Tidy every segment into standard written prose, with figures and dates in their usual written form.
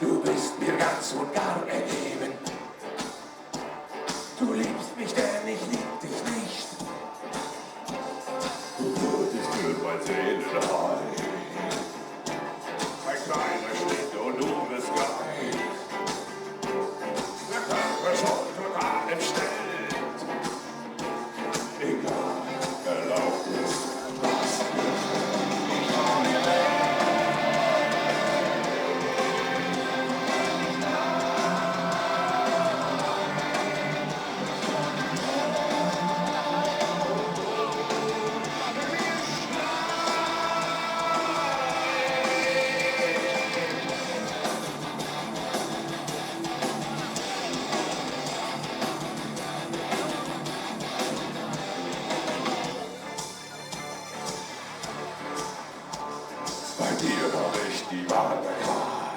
Du bist mir ganz und gar ergeben. Du liebst mich, denn ich lieb dich nicht. Du wurdest für mein Seelenheim. Ein kleiner Schnitt und du bist geil. Der Körper schon total entstellt. Egal, erlaubt ist, was ich vor mir will. Bei dir hab ich die Wahl der Qual.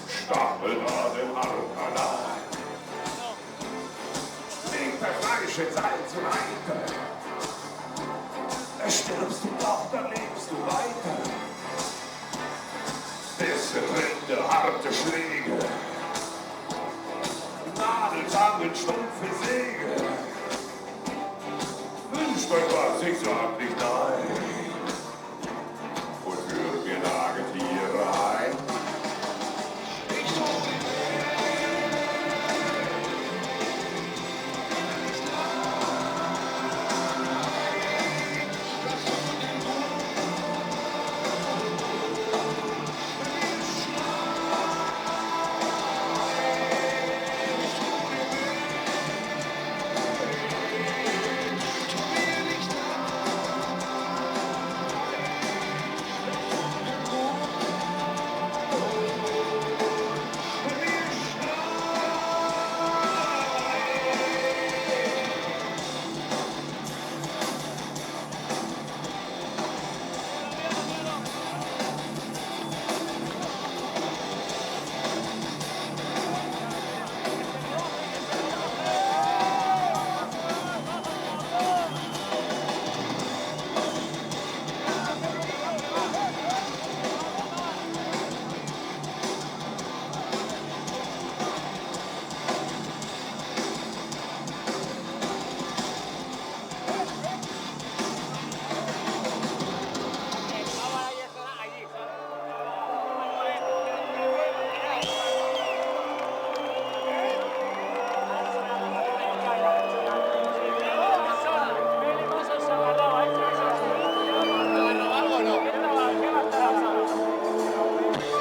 Stapel an dem Armkanal. Leg das Fleisch in Salz und Eiter. Stirbst du doch, dann lebst du weiter. Bisse, Rinde, harte Schläge. Nadelzangen, stumpfe Säge. Wünscht euch was, ich sag nicht nein. Und führt mir Nagetiere ein. Ich suche die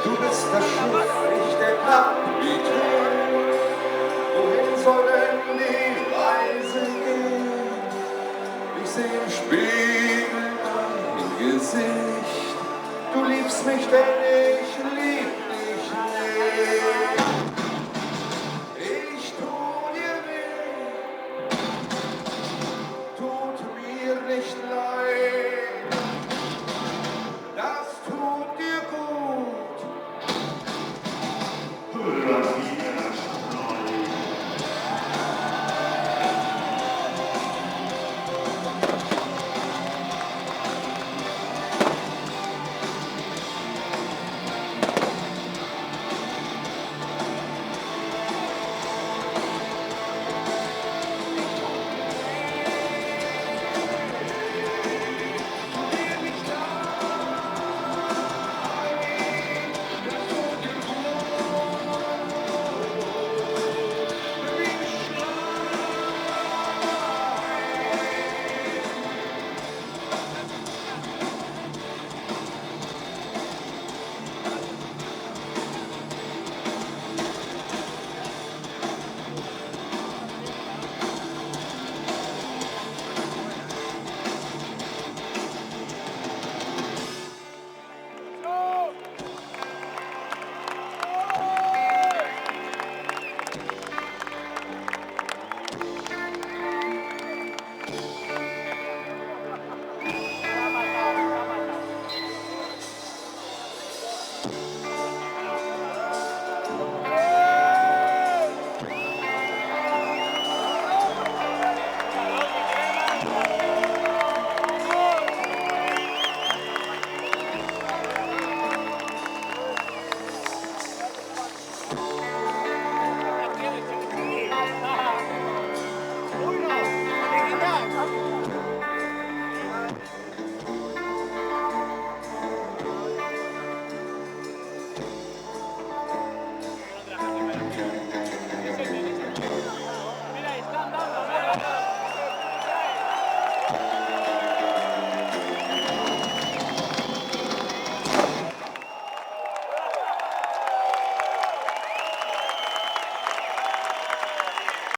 Du bist das Schiff, ich der Kapitän. Wohin soll denn die Reise gehen? Ich seh im Spiegel dein Gesicht. Du liebst mich, denn ich lieb